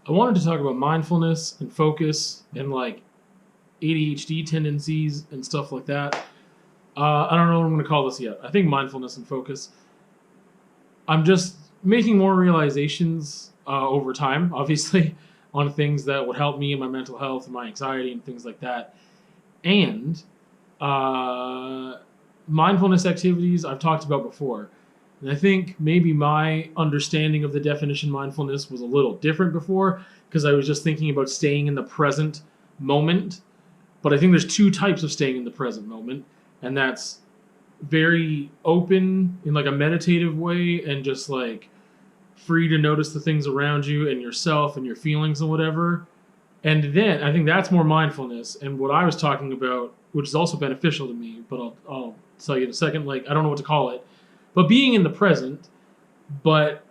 I wanted to talk about mindfulness and focus and like ADHD tendencies and stuff like that. I don't know what I'm going to call this yet. I think mindfulness and focus. I'm just making more realizations over time, obviously, on things that would help me in my mental health and my anxiety and things like that. And uh, mindfulness activities I've talked about before. And I think maybe my understanding of the definition mindfulness was a little different before because I was just thinking about staying in the present moment. But I think there's two types of staying in the present moment, and that's very open in like a meditative way and just like free to notice the things around you and yourself and your feelings and whatever. And then I think that's more mindfulness. And what I was talking about, which is also beneficial to me, but I'll tell you in a second, like I don't know what to call it, but being in the present, but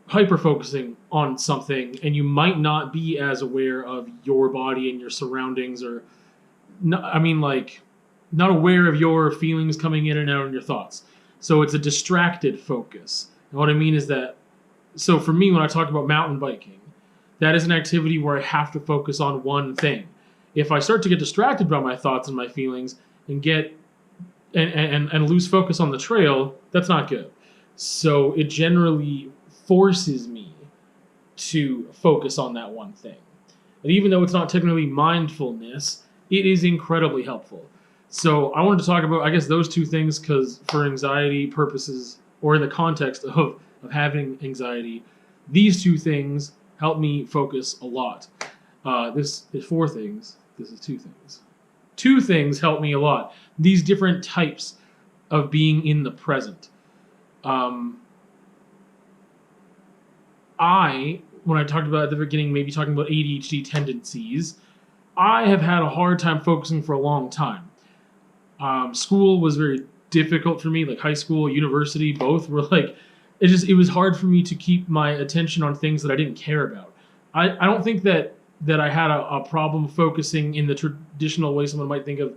hyper focusing on something, and you might not be as aware of your body and your surroundings, or no, I mean, like, not aware of your feelings coming in and out and your thoughts. So it's a distracted focus. And what I mean is that, so for me, when I talk about mountain biking, that is an activity where I have to focus on one thing. If I start to get distracted by my thoughts and my feelings and get and lose focus on the trail, that's not good. So it generally forces me to focus on that one thing. And even though it's not technically mindfulness, it is incredibly helpful. So I wanted to talk about, I guess, those two things because for anxiety purposes, or in the context of having anxiety, these two things help me focus a lot. This is four things. This is two things. Two things help me a lot. These different types of being in the present. Um, when I talked about at the beginning, maybe talking about ADHD tendencies, I have had a hard time focusing for a long time. School was very difficult for me, like high school, university, both were like, it was hard for me to keep my attention on things that I didn't care about. I don't think that I had a problem focusing in the traditional way someone might think of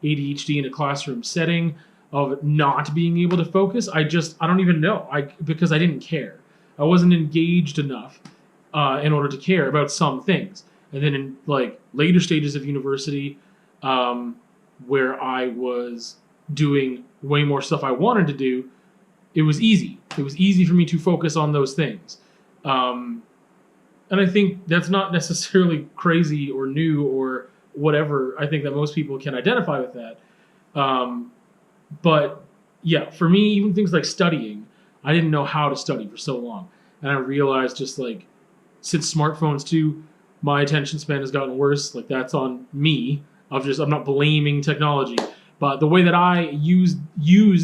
ADHD in a classroom setting of not being able to focus. I don't even know. Because I didn't care. I wasn't engaged enough in order to care about some things. And then in like later stages of university, where I was doing way more stuff I wanted to do, it was easy. It was easy for me to focus on those things. And I think that's not necessarily crazy or new or whatever. I think that most people can identify with that. Um, but yeah, for me, even things like studying, I didn't know how to study for so long. And I realized just like since smartphones too, my attention span has gotten worse. Like that's on me. I'm not blaming technology, but the way that I use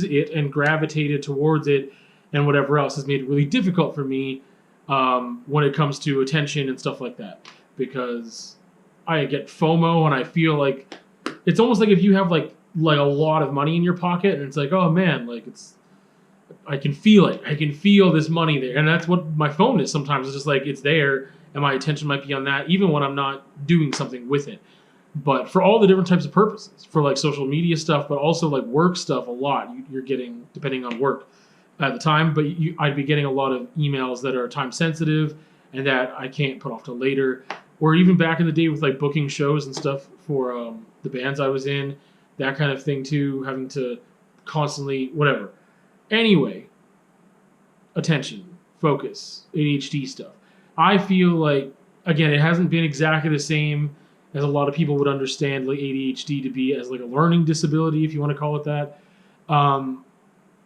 it and gravitated towards it and whatever else has made it really difficult for me when it comes to attention and stuff like that. Because I get FOMO and I feel like it's almost like if you have like a lot of money in your pocket and it's like, oh man, like it's I can feel it. I can feel this money there. And that's what my phone is sometimes. It's just like it's there and my attention might be on that even when I'm not doing something with it. But for all the different types of purposes, for like social media stuff, but also like work stuff, a lot you're getting depending on work at the time. But I'd be getting a lot of emails that are time sensitive and that I can't put off till later. Or even back in the day with like booking shows and stuff for the bands I was in, that kind of thing too, having to constantly whatever. Anyway, attention, focus, ADHD stuff. I feel like again, it hasn't been exactly the same as a lot of people would understand like ADHD to be as like a learning disability, if you want to call it that. Um,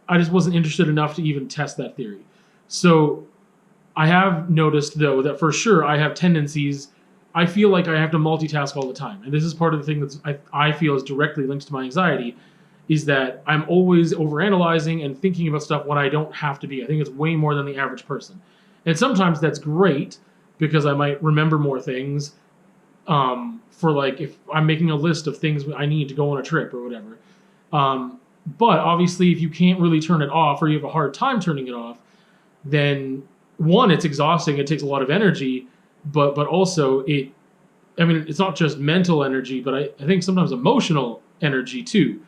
I just wasn't interested enough to even test that theory. So I have noticed though that for sure I have tendencies. I feel like I have to multitask all the time, and this is part of the thing that I feel is directly linked to my anxiety. Is that I'm always overanalyzing and thinking about stuff when I don't have to be. I think it's way more than the average person, and sometimes that's great because I might remember more things for like if I'm making a list of things I need to go on a trip or whatever. But obviously, if you can't really turn it off or you have a hard time turning it off, then one, it's exhausting. It takes a lot of energy, but also I mean, it's not just mental energy, but I think sometimes emotional energy too,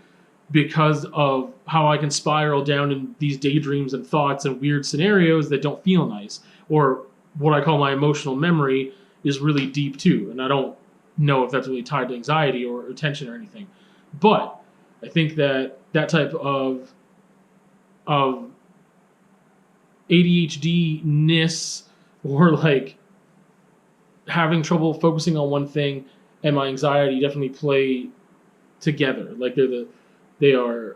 because of how I can spiral down in these daydreams and thoughts and weird scenarios that don't feel nice, or what I call my emotional memory is really deep too. And I don't know if that's really tied to anxiety or attention or anything. But I think that that type of ADHD-ness, or like having trouble focusing on one thing, and my anxiety definitely play together. Like they are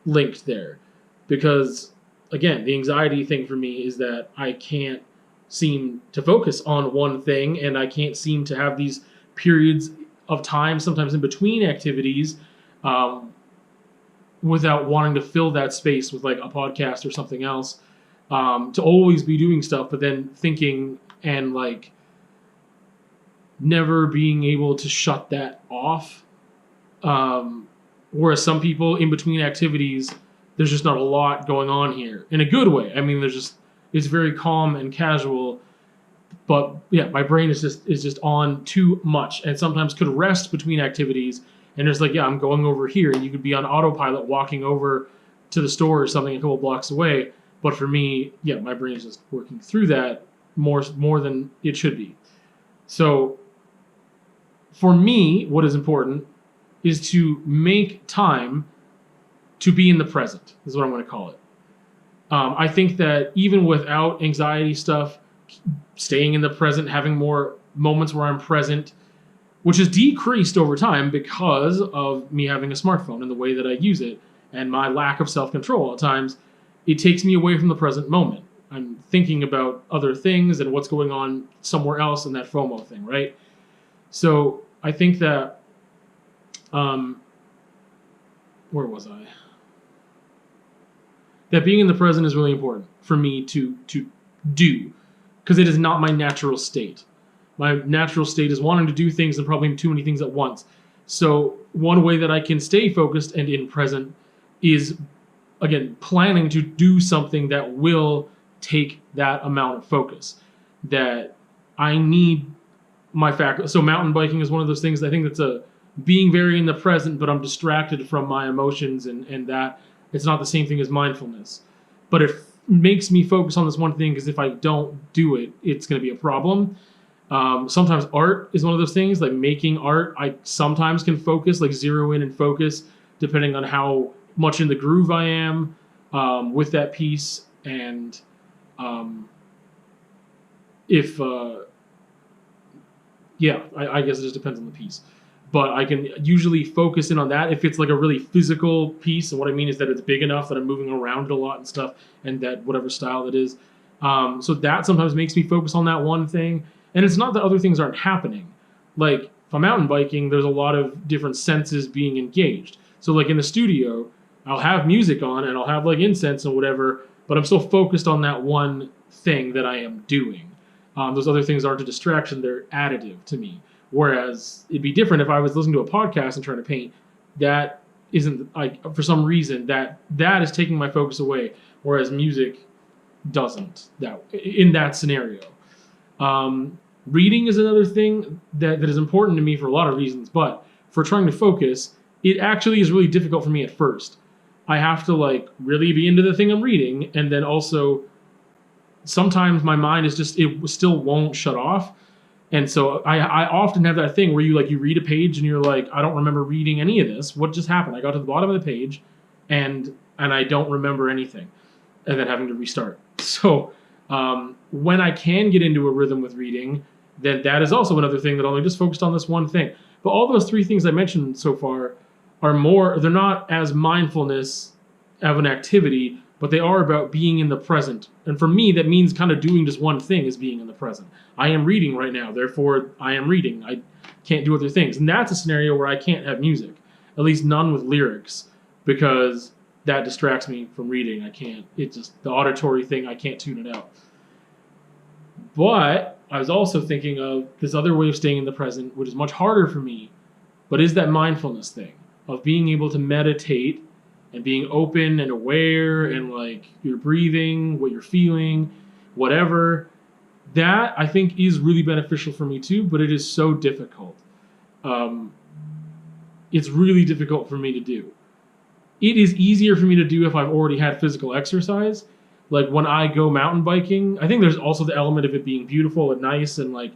linked there, because again, the anxiety thing for me is that I can't seem to focus on one thing, and I can't seem to have these periods of time, sometimes in between activities, without wanting to fill that space with like a podcast or something else, to always be doing stuff, but then thinking and like never being able to shut that off. Whereas some people in between activities, there's just not a lot going on here in a good way. I mean, it's very calm and casual, but yeah, my brain is just on too much, and sometimes could rest between activities. And it's like, yeah, I'm going over here, and you could be on autopilot walking over to the store or something a couple blocks away. But for me, yeah, my brain is just working through that more than it should be. So for me, what is important is to make time to be in the present, is what I'm going to call it. I think that even without anxiety stuff, staying in the present, having more moments where I'm present, which has decreased over time because of me having a smartphone and the way that I use it and my lack of self-control at times, it takes me away from the present moment. I'm thinking about other things and what's going on somewhere else, in that FOMO thing, right? So I think that, where was I? That being in the present is really important for me to do, because it is not my natural state. My natural state is wanting to do things and probably too many things at once. So one way that I can stay focused and in present is, again, planning to do something that will take that amount of focus. That I need my faculty. So mountain biking is one of those things. I think that's being very in the present, but I'm distracted from my emotions, and that it's not the same thing as mindfulness. But it makes me focus on this one thing, because if I don't do it, it's going to be a problem. Sometimes art is one of those things, like making art. I sometimes can focus, like zero in and focus, depending on how much in the groove I am with that piece. And if, I guess it just depends on the piece. But I can usually focus in on that if it's like a really physical piece. And what I mean is that it's big enough that I'm moving around it a lot and stuff, and that whatever style it is. So that sometimes makes me focus on that one thing. And it's not that other things aren't happening. Like, if I'm mountain biking, there's a lot of different senses being engaged. So like in the studio, I'll have music on and I'll have like incense and whatever, but I'm still focused on that one thing that I am doing. Those other things aren't a distraction, they're additive to me. Whereas it'd be different if I was listening to a podcast and trying to paint. That isn't, like, for some reason, that is taking my focus away, whereas music doesn't, in that scenario. Reading is another thing that is important to me for a lot of reasons, but for trying to focus, it actually is really difficult for me at first. I have to like really be into the thing I'm reading, and then also sometimes my mind is just, it still won't shut off. And so I often have that thing where you read a page and you're like, I don't remember reading any of this. What just happened? I got to the bottom of the page and I don't remember anything, and then having to restart. So when I can get into a rhythm with reading, then that is also another thing that I'm just focused on this one thing. But all those three things I mentioned so far they're not as mindfulness of an activity, but they are about being in the present. And for me, that means kind of doing just one thing is being in the present. I am reading right now, therefore I am reading. I can't do other things. And that's a scenario where I can't have music, at least none with lyrics, because that distracts me from reading. I can't, it's just the auditory thing, I can't tune it out. But I was also thinking of this other way of staying in the present, which is much harder for me, but is that mindfulness thing of being able to meditate and being open and aware and like your breathing, what you're feeling, whatever. That I think is really beneficial for me too, but it is so difficult. It's really difficult for me to do. It is easier for me to do if I've already had physical exercise. like when I go mountain biking, I think there's also the element of it being beautiful and nice, and like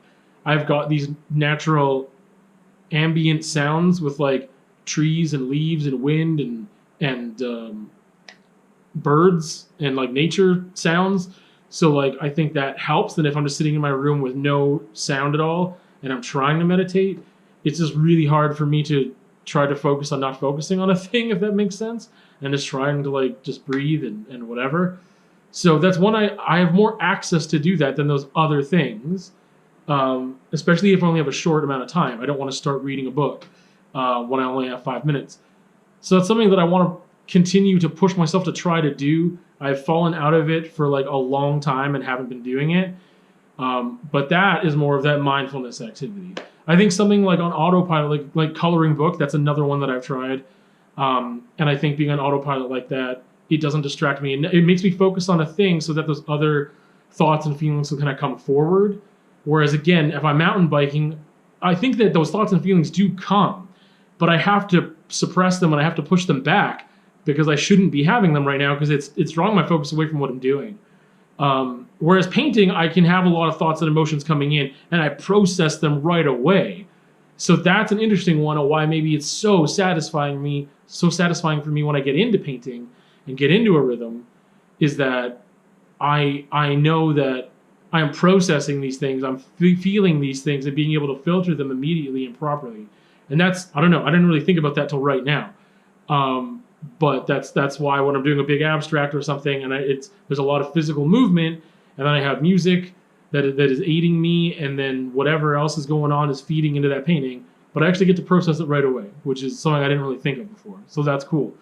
I've got these natural ambient sounds with like trees and leaves and wind and birds and like nature sounds. So like I think that helps. Then if I'm just sitting in my room with no sound at all and I'm trying to meditate, it's just really hard for me to try to focus on not focusing on a thing, if that makes sense, and just trying to like just breathe and whatever. So that's one I have more access to do that than those other things, especially if I only have a short amount of time. I don't want to start reading a book when I only have 5 minutes. So that's something that I want to continue to push myself to try to do. I've fallen out of it for like a long time and haven't been doing it. But that is more of that mindfulness activity. I think something like on autopilot, like coloring book, that's another one that I've tried. And I think being on autopilot like that, it doesn't distract me. And it makes me focus on a thing so that those other thoughts and feelings will kind of come forward. Whereas again, if I'm mountain biking, I think that those thoughts and feelings do come, but I have to suppress them and I have to push them back because I shouldn't be having them right now because it's drawing my focus away from what I'm doing. Whereas painting, I can have a lot of thoughts and emotions coming in and I process them right away. So that's an interesting one of why maybe it's so satisfying for me when I get into painting and get into a rhythm, is that I know that I am processing these things, I'm feeling these things and being able to filter them immediately and properly. And that's, I don't know, I didn't really think about that till right now. But that's why when I'm doing a big abstract or something and there's a lot of physical movement and then I have music that is aiding me and then whatever else is going on is feeding into that painting, but I actually get to process it right away, which is something I didn't really think of before. So that's cool.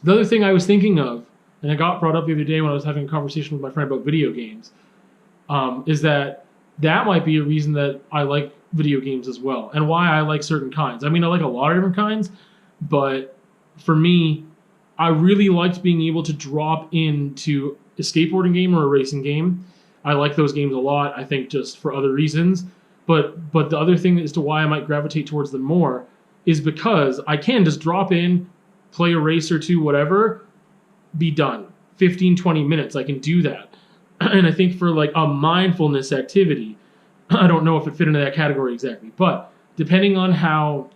The other thing I was thinking of, and it got brought up the other day when I was having a conversation with my friend about video games, is that might be a reason that I like video games as well, and why I like certain kinds. I mean, I like a lot of different kinds, but for me, I really liked being able to drop into a skateboarding game or a racing game. I like those games a lot, I think just for other reasons. But the other thing as to why I might gravitate towards them more is because I can just drop in, play a race or two, whatever, be done. 15, 20 minutes, I can do that. And I think for like a mindfulness activity, I don't know if it fit into that category exactly, but depending on how,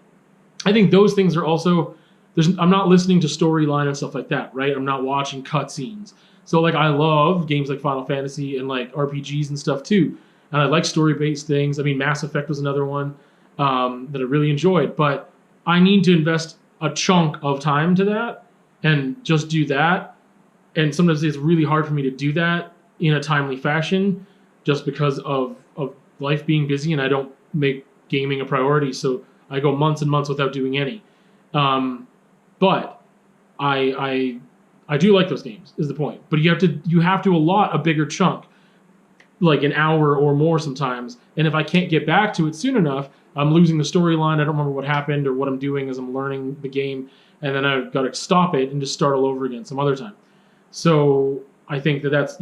I think those things are also, I'm not listening to storyline and stuff like that, right? I'm not watching cutscenes. So like I love games like Final Fantasy and like RPGs and stuff too. And I like story-based things. I mean, Mass Effect was another one that I really enjoyed, but I need to invest a chunk of time to that and just do that. And sometimes it's really hard for me to do that in a timely fashion just because of life being busy and I don't make gaming a priority. So I go months and months without doing any. But I do like those games is the point. But you have to allot a bigger chunk, like an hour or more sometimes. And if I can't get back to it soon enough, I'm losing the storyline. I don't remember what happened or what I'm doing as I'm learning the game. And then I've got to stop it and just start all over again some other time. So I think that's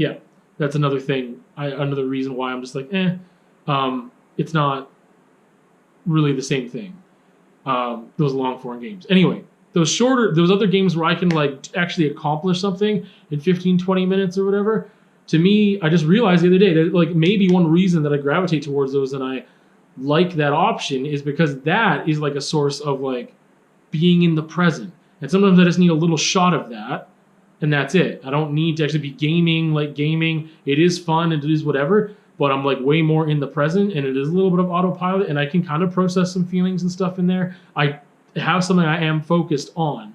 another thing. Another reason why I'm just like, it's not really the same thing. Those long form games. Anyway, those other games where I can like actually accomplish something in 15, 20 minutes or whatever, to me, I just realized the other day that like maybe one reason that I gravitate towards those and I like that option is because that is like a source of like being in the present. And sometimes I just need a little shot of that and that's it. I don't need to actually be gaming like gaming. It is fun and it is whatever, but I'm like way more in the present and it is a little bit of autopilot and I can kind of process some feelings and stuff in there. I have something I am focused on,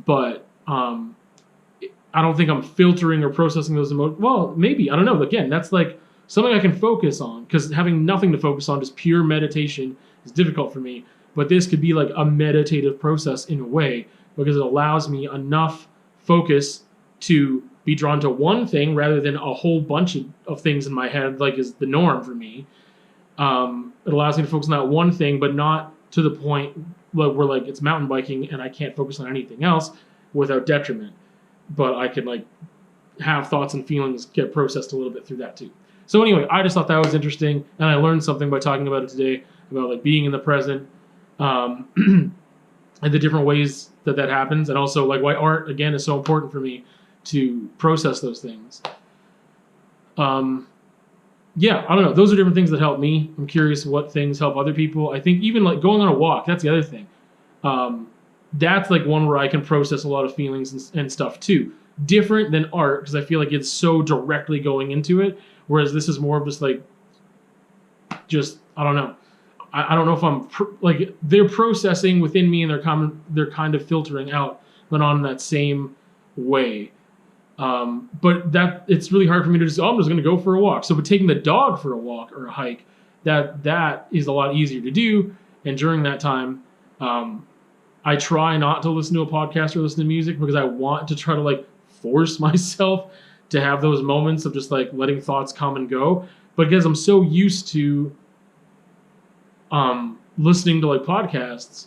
but I don't think I'm filtering or processing those emotions. Well, maybe, I don't know. Again, that's like something I can focus on because having nothing to focus on, just pure meditation, is difficult for me. But this could be like a meditative process in a way because it allows me enough focus to be drawn to one thing rather than a whole bunch of things in my head, like is the norm for me. It allows me to focus on that one thing, but not to the point where like it's mountain biking and I can't focus on anything else without detriment. But I can like have thoughts and feelings get processed a little bit through that too. So anyway, I just thought that was interesting, and I learned something by talking about it today about like being in the present, and the different ways that happens, and also like why art again is so important for me to process those things. Yeah, I don't know. Those are different things that help me. I'm curious what things help other people. I think even like going on a walk, that's the other thing. That's like one where I can process a lot of feelings and stuff too. Different than art, because I feel like it's so directly going into it. Whereas this is more of just like, I don't know. I don't know if I'm like they're processing within me and they're kind of filtering out, but on that same way. But that it's really hard for me to just, I'm just going to go for a walk. So, but taking the dog for a walk or a hike, that is a lot easier to do. And during that time, I try not to listen to a podcast or listen to music because I want to try to like force myself to have those moments of just like letting thoughts come and go. But because I'm so used to listening to like podcasts,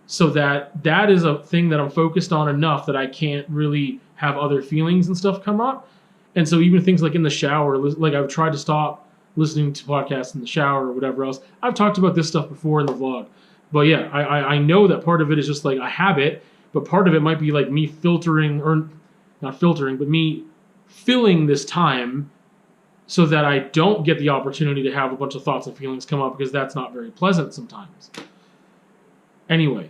so that is a thing that I'm focused on enough that I can't really have other feelings and stuff come up. And so even things like in the shower, like I've tried to stop listening to podcasts in the shower or whatever else. I've talked about this stuff before in the vlog. But yeah, I know that part of it is just like a habit, but part of it might be like me filtering, or not filtering, but me filling this time so that I don't get the opportunity to have a bunch of thoughts and feelings come up, because that's not very pleasant sometimes. Anyway,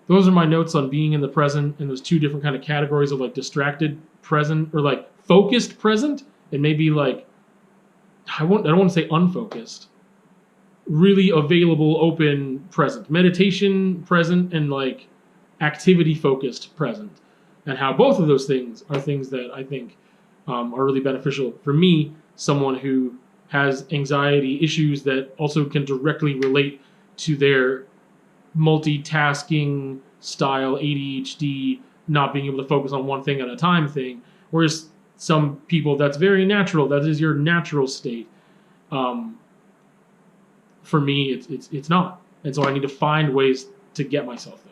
those are my notes on being in the present, and those two different kind of categories of like distracted present, or like focused present, and maybe like I don't want to say unfocused. Really available, open present, meditation present, and like activity focused present, and how both of those things are things that I think are really beneficial for me, someone who has anxiety issues that also can directly relate to their multitasking style, ADHD, not being able to focus on one thing at a time thing. Whereas some people, that's very natural. That is your natural state. For me, it's not. And so I need to find ways to get myself there.